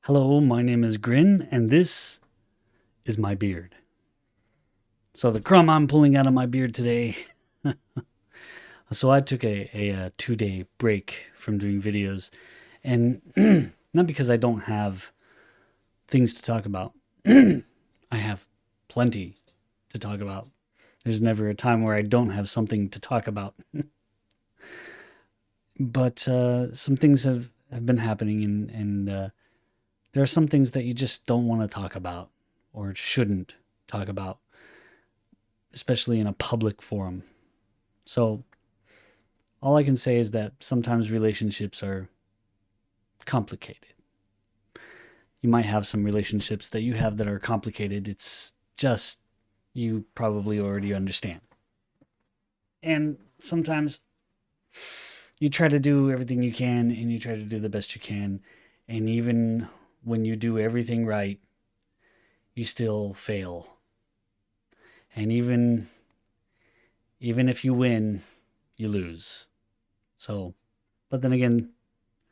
Hello, my name is Grin, and this is my beard. So the crumb I'm pulling out of my beard today. So I took a 2 day break from doing videos, and not because I don't have things to talk about. I have plenty to talk about. There's never a time where I don't have something to talk about. But some things have been happening, and there are some things that you just don't want to talk about or shouldn't talk about, especially in a public forum. So all I can say is that sometimes relationships are complicated. You might have some relationships that you have that are complicated. It's just you probably already understand. And sometimes you try to do everything you can and you try to do the best you can. And even when you do everything right, you still fail. And even if you win, you lose. So, but then again,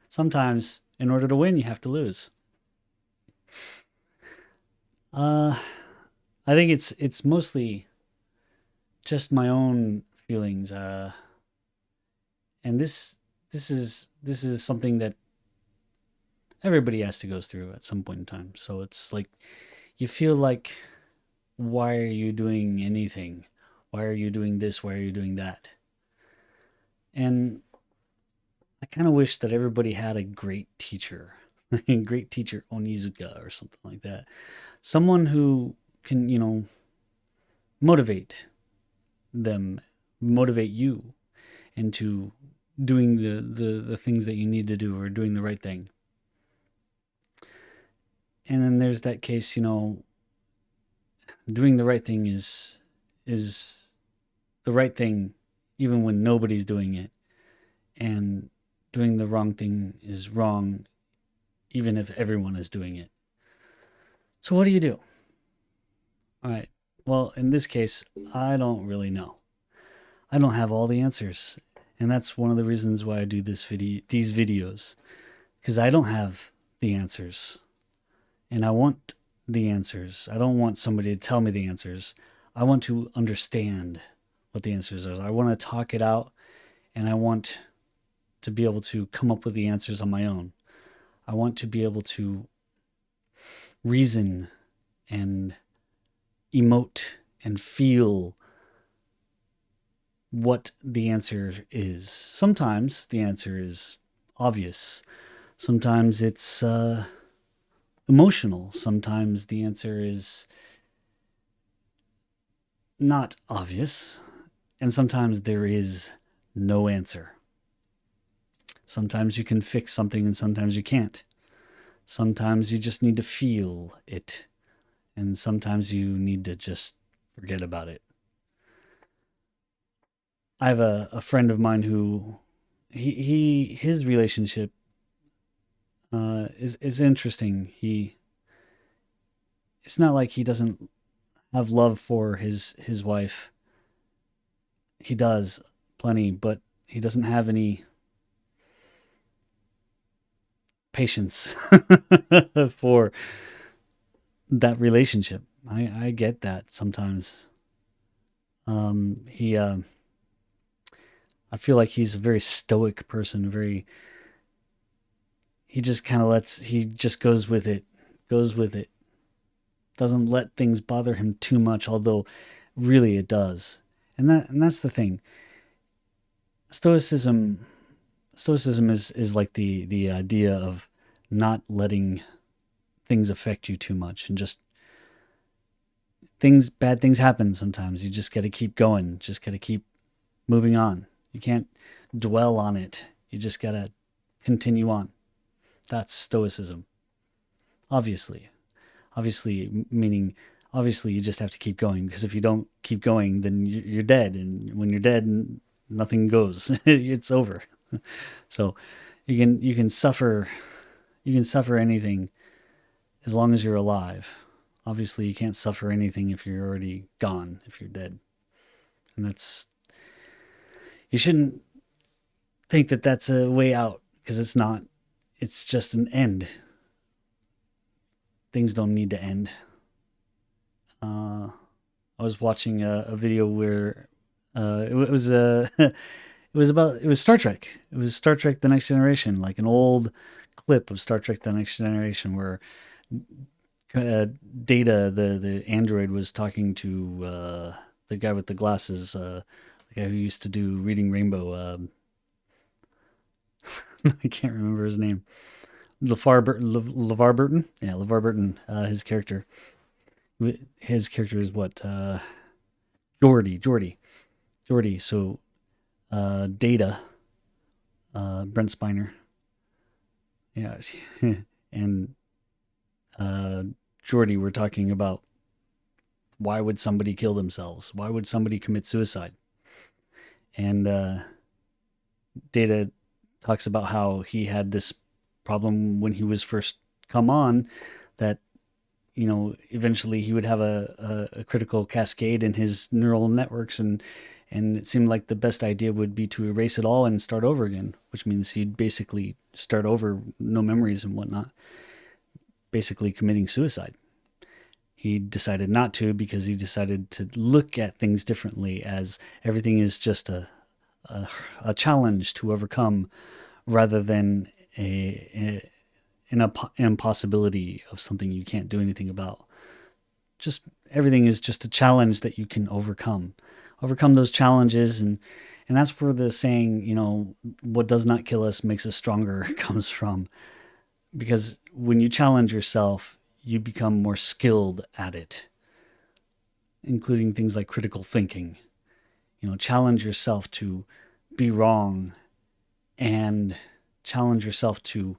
sometimes in order to win, you have to lose. Uh, I think it's mostly just my own feelings. And this is something that everybody has to go through at some point in time. So it's like you feel like, why are you doing anything? Why are you doing this? Why are you doing that? And I kind of wish that everybody had a great teacher, a great teacher Onizuka or something like that. Someone who can, motivate them, motivate you into doing the things that you need to do or doing the right thing. And then there's that case, doing the right thing is the right thing even when nobody's doing it. And doing the wrong thing is wrong even if everyone is doing it. So what do you do? All right. Well, in this case, I don't really know. I don't have all the answers. And that's one of the reasons why I do these videos, because I don't have the answers. And I want the answers. I don't want somebody to tell me the answers. I want to understand what the answers are. I want to talk it out, and I want to be able to come up with the answers on my own. I want to be able to reason and emote and feel what the answer is. Sometimes the answer is obvious. Sometimes it's emotional. Sometimes the answer is not obvious. And sometimes there is no answer. Sometimes you can fix something and sometimes you can't. Sometimes you just need to feel it. And sometimes you need to just forget about it. I have a friend of mine who his relationship is interesting. It's not like he doesn't have love for his wife. He does plenty, but he doesn't have any patience for that relationship. I get that sometimes. He I feel like he's a very stoic person. He just kind of he just goes with it. Doesn't let things bother him too much, although really it does. And that's the thing. Stoicism Stoicism is like the idea of not letting things affect you too much, and just bad things happen sometimes. You just got to keep going. Just got to keep moving on. You can't dwell on it. You just got to continue on. That's Stoicism. Obviously. Meaning, obviously, you just have to keep going, because if you don't keep going, then you're dead. And when you're dead, nothing goes. It's over. So you can suffer anything as long as you're alive. Obviously, you can't suffer anything if you're already gone, if you're dead. And you shouldn't think that that's a way out, because it's not. It's just an end. things don't need to end. I was watching a video where it was it was Star Trek. It was Star Trek: The Next Generation, like an old clip of Star Trek: The Next Generation, where Data, the android, was talking to the guy with the glasses, the guy who used to do Reading Rainbow. I can't remember his name. LeVar Burton. Yeah, LeVar Burton. His character. His character is what? Geordi. So, Data. Brent Spiner. Yeah, and Geordi were talking about why would somebody kill themselves? Why would somebody commit suicide? And Data talks about how he had this problem when he was first come on, that eventually he would have a critical cascade in his neural networks, and it seemed like the best idea would be to erase it all and start over again, which means he'd basically start over, no memories and whatnot, basically committing suicide. He decided not to, because he decided to look at things differently, as everything is just a challenge to overcome, rather than an impossibility of something you can't do anything about. Just everything is just a challenge that you can overcome those challenges. And that's where the saying, what does not kill us makes us stronger comes from. Because when you challenge yourself, you become more skilled at it, including things like critical thinking. Challenge yourself to be wrong, and challenge yourself to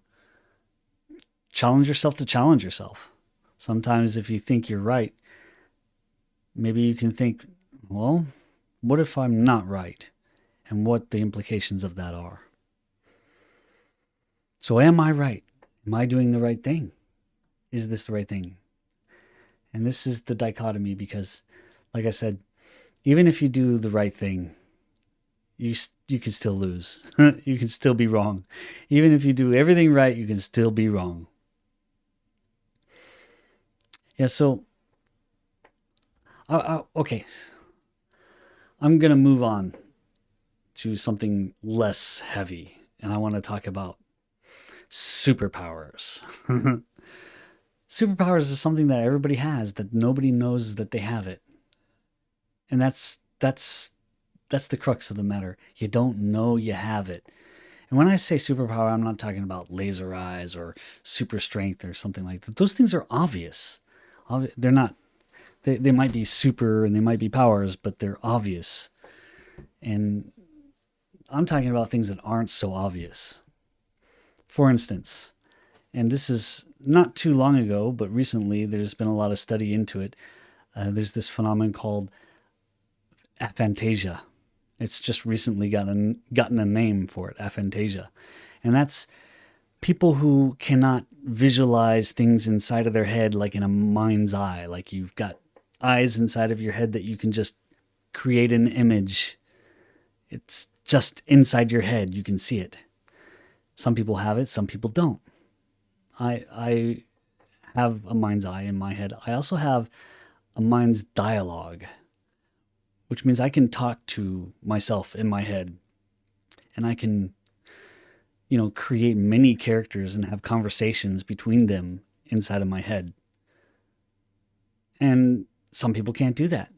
challenge yourself. Sometimes if you think you're right, maybe you can think, well, what if I'm not right? And what the implications of that are. So am I right? Am I doing the right thing? Is this the right thing? And this is the dichotomy, because, like I said, even if you do the right thing, you can still lose. You can still be wrong. Even if you do everything right, you can still be wrong. Yeah, so, okay. I'm going to move on to something less heavy, and I want to talk about superpowers. Superpowers is something that everybody has, that nobody knows that they have it. And that's the crux of the matter. You don't know you have it. And when I say superpower, I'm not talking about laser eyes or super strength or something like that. Those things are obvious. They're not. They might be super and they might be powers, but they're obvious. And I'm talking about things that aren't so obvious. For instance, and this is not too long ago, but recently there's been a lot of study into it. There's this phenomenon called aphantasia. It's just recently gotten a name for it, aphantasia. And that's people who cannot visualize things inside of their head like in a mind's eye. Like you've got eyes inside of your head that you can just create an image. It's just inside your head. You can see it. Some people have it, some people don't. I have a mind's eye in my head. I also have a mind's dialogue, which means I can talk to myself in my head, and I can, create many characters and have conversations between them inside of my head. And some people can't do that.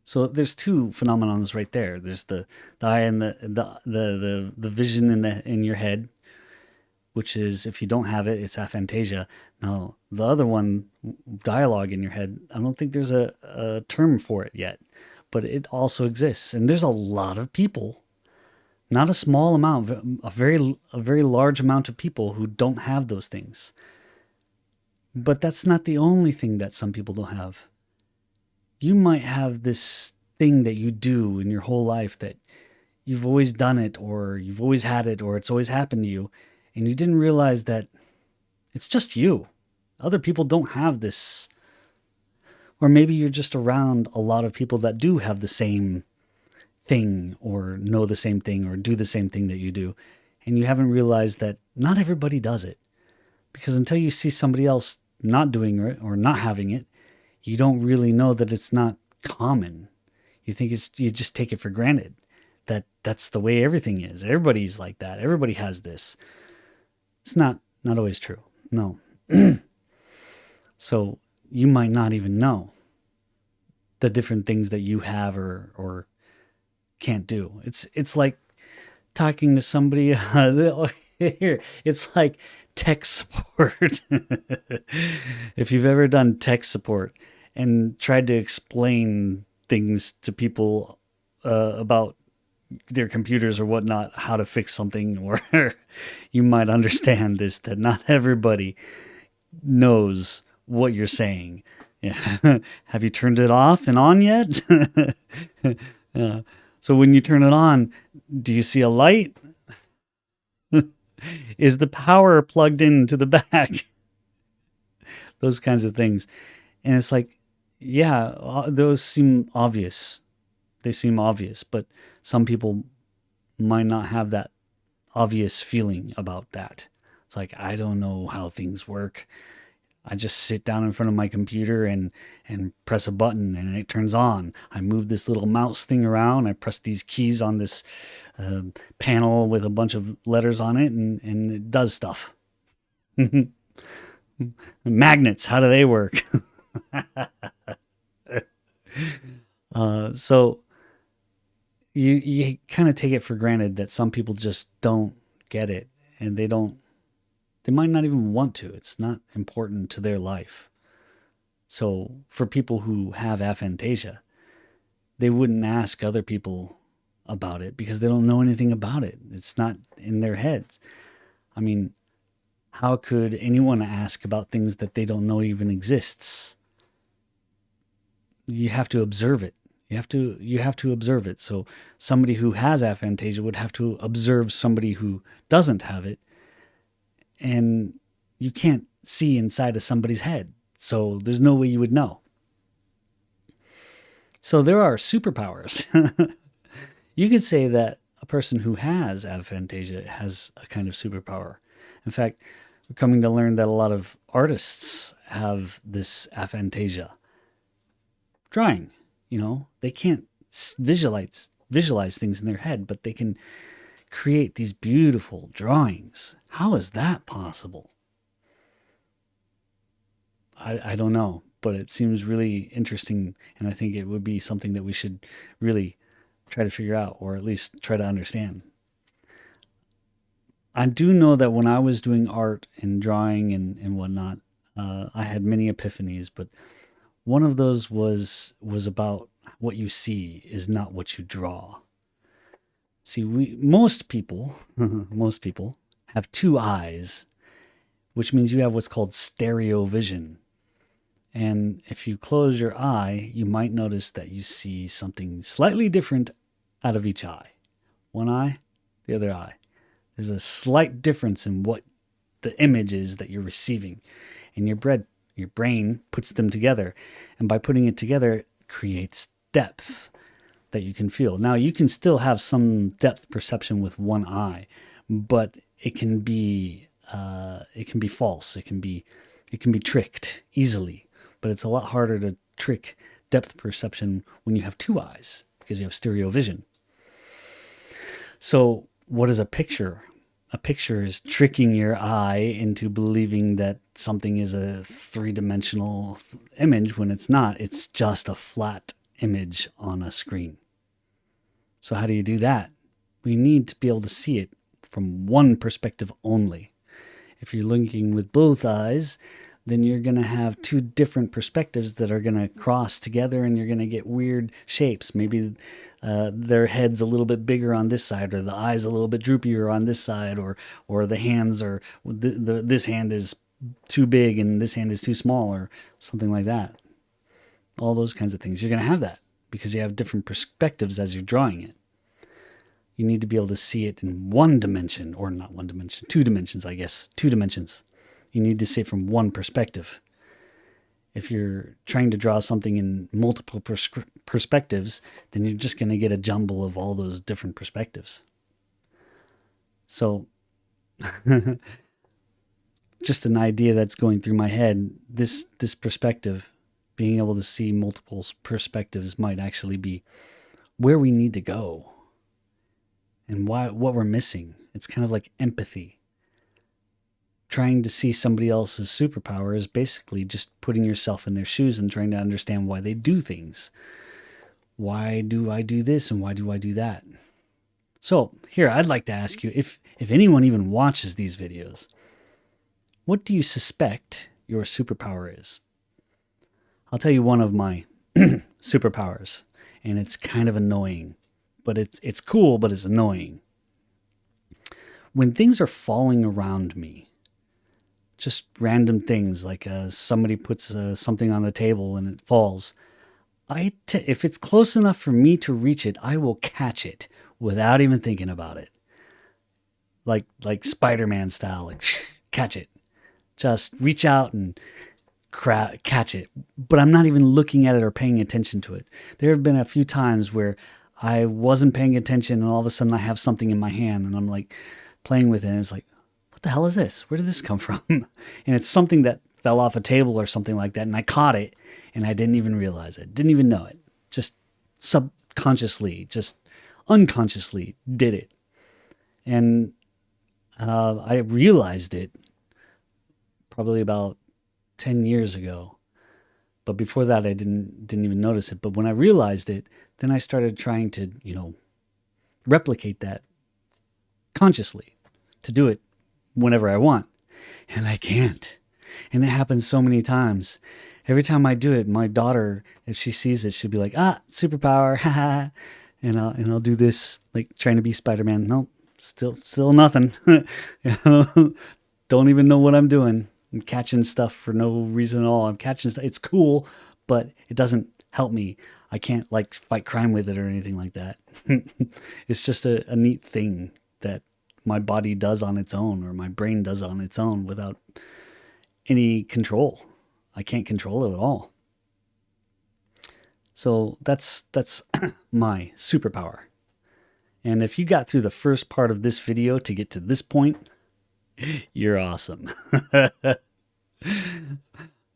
So there's two phenomenons right there. There's the eye and the vision in your head, which is, if you don't have it, it's aphantasia. Now, the other one, dialogue in your head, I don't think there's a term for it yet, but it also exists. And there's a lot of people, not a small amount, a very large amount of people who don't have those things. But that's not the only thing that some people don't have. You might have this thing that you do in your whole life that you've always done it, or you've always had it, or it's always happened to you, and you didn't realize that it's just you. Other people don't have this. Or maybe you're just around a lot of people that do have the same thing, or know the same thing, or do the same thing that you do, and you haven't realized that not everybody does it. Because until you see somebody else not doing it or not having it, you don't really know that it's not common. You think you just take it for granted that that's the way everything is. Everybody's like that. Everybody has this. It's not always true. No. So you might not even know the different things that you have or can't do. It's like talking to somebody here. It's like tech support. If you've ever done tech support and tried to explain things to people about their computers or whatnot, how to fix something, or you might understand this, that not everybody knows what you're saying. Yeah. Have you turned it off and on yet? So when you turn it on, do you see a light? Is the power plugged into the back? Those kinds of things. And it's like, yeah, those seem obvious. They seem obvious, but some people might not have that obvious feeling about that. It's like, I don't know how things work. I just sit down in front of my computer and press a button and it turns on. I move this little mouse thing around. I press these keys on this panel with a bunch of letters on it and it does stuff. Magnets, how do they work? So you kind of take it for granted that some people just don't get it, and they might not even want to. It's not important to their life. So for people who have aphantasia, they wouldn't ask other people about it because they don't know anything about it. It's not in their heads. I mean, how could anyone ask about things that they don't know even exists? You have to observe it. You have to observe it. So somebody who has aphantasia would have to observe somebody who doesn't have it. And you can't see inside of somebody's head. So there's no way you would know. So there are superpowers. You could say that a person who has aphantasia has a kind of superpower. In fact, we're coming to learn that a lot of artists have this aphantasia. Drawing, they can't visualize things in their head, but they can create these beautiful drawings. How is that possible? I don't know, but it seems really interesting, and I think it would be something that we should really try to figure out, or at least try to understand. I do know that when I was doing art and drawing and whatnot, I had many epiphanies, but one of those was about what you see is not what you draw. See, most people have two eyes, which means you have what's called stereo vision. And if you close your eye, you might notice that you see something slightly different out of each eye. One eye, the other eye. There's a slight difference in what the image is that you're receiving. And your brain puts them together. And by putting it together, it creates depth that you can feel. Now, you can still have some depth perception with one eye, but it can be false. It can be tricked easily. But it's a lot harder to trick depth perception when you have two eyes because you have stereo vision. So what is a picture? A picture is tricking your eye into believing that something is a three-dimensional image when it's not. It's just a flat image on a screen. So how do you do that? We need to be able to see it from one perspective only. If you're looking with both eyes, then you're going to have two different perspectives that are going to cross together and you're going to get weird shapes. Maybe their head's a little bit bigger on this side, or the eye's a little bit droopier on this side, or the hands are, this hand is too big and this hand is too small, or something like that. All those kinds of things. You're going to have that because you have different perspectives as you're drawing it. You need to be able to see it in one dimension, or not one dimension, 2 dimensions, I guess. 2 dimensions. You need to see it from one perspective. If you're trying to draw something in multiple perspectives, then you're just going to get a jumble of all those different perspectives. So just an idea that's going through my head. This perspective, being able to see multiple perspectives, might actually be where we need to go and what we're missing. It's kind of like empathy. Trying to see somebody else's superpower is basically just putting yourself in their shoes and trying to understand why they do things. Why do I do this and why do I do that? So here, I'd like to ask you, if anyone even watches these videos, what do you suspect your superpower is? I'll tell you one of my superpowers, and it's kind of annoying, but it's cool, but it's annoying. When things are falling around me, just random things like somebody puts something on the table and it falls, if it's close enough for me to reach it, I will catch it without even thinking about it. Like Spider-Man style, like catch it. Just reach out and catch it. But I'm not even looking at it or paying attention to it. There have been a few times where I wasn't paying attention and all of a sudden I have something in my hand and I'm like playing with it and it's like, what the hell is this? Where did this come from? And it's something that fell off a table or something like that and I caught it and I didn't even realize it. Didn't even know it. Just subconsciously, just unconsciously did it. And I realized it probably about 10 years ago. But before that, I didn't even notice it. But when I realized it, then I started trying to, replicate that consciously, to do it whenever I want. And I can't. And it happens so many times. Every time I do it, my daughter, if she sees it, she'll be like, superpower, haha. And I'll do this, like trying to be Spider-Man. Nope, still nothing. Don't even know what I'm doing. I'm catching stuff for no reason at all. I'm catching stuff. It's cool, but it doesn't help me. I can't fight crime with it or anything like that. It's just a neat thing that my body does on its own or my brain does on its own without any control. I can't control it at all. So that's my superpower. And if you got through the first part of this video to get to this point, you're awesome.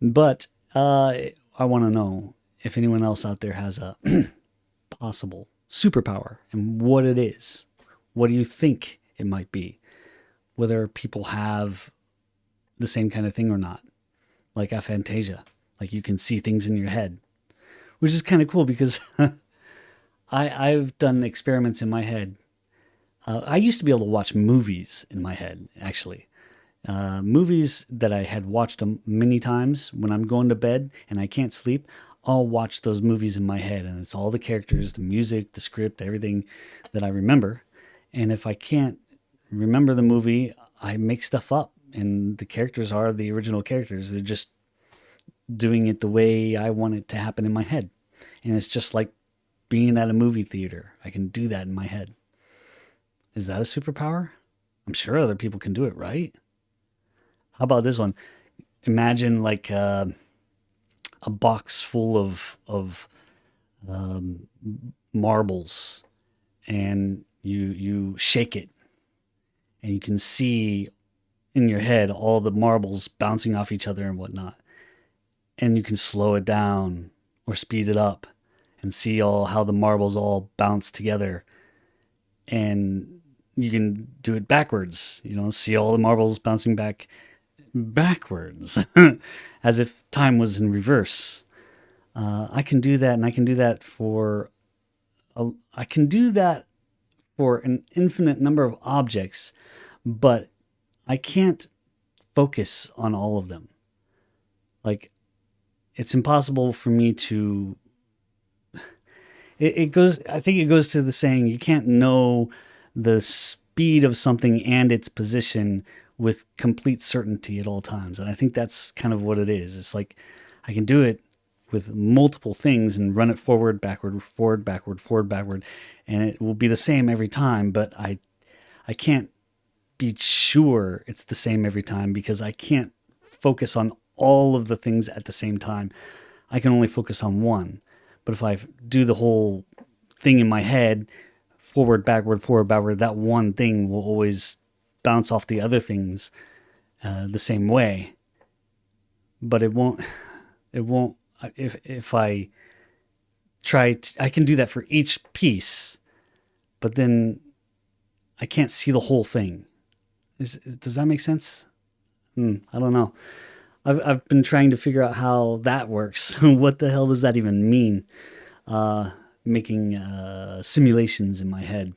But I want to know if anyone else out there has a possible superpower and what it is. What do you think it might be? Whether people have the same kind of thing or not. Like aphantasia. Like you can see things in your head. Which is kind of cool because I've done experiments in my head. I used to be able to watch movies in my head, actually. Movies that I had watched many times when I'm going to bed and I can't sleep, I'll watch those movies in my head. And it's all the characters, the music, the script, everything that I remember. And if I can't remember the movie, I make stuff up. And the characters are the original characters. They're just doing it the way I want it to happen in my head. And it's just like being at a movie theater. I can do that in my head. Is that a superpower? I'm sure other people can do it, right? How about this one? Imagine like a box full of marbles, and you shake it, and you can see in your head all the marbles bouncing off each other and whatnot. And you can slow it down or speed it up and see how the marbles all bounce together. And you can do it backwards, see all the marbles bouncing backwards as if time was in reverse. I can do that, and I can do that for an infinite number of objects, but I can't focus on all of them. Like, it's impossible for me to. I think it goes to the saying, you can't know the speed of something and its position with complete certainty at all times. And I think that's kind of what it is. It's like I can do it with multiple things and run it forward, backward, forward, backward, forward, backward, and it will be the same every time, but I can't be sure it's the same every time because I can't focus on all of the things at the same time. I can only focus on one. But if I do the whole thing in my head, forward, backward, that one thing will always bounce off the other things the same way, but it won't. If I try, I can do that for each piece, but then I can't see the whole thing. Does that make sense? I don't know. I've been trying to figure out how that works. What the hell does that even mean? Making simulations in my head.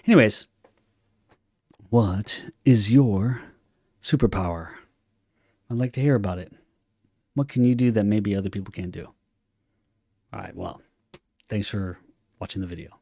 Anyways, what is your superpower? I'd like to hear about it. What can you do that maybe other people can't do? All right, well, thanks for watching the video.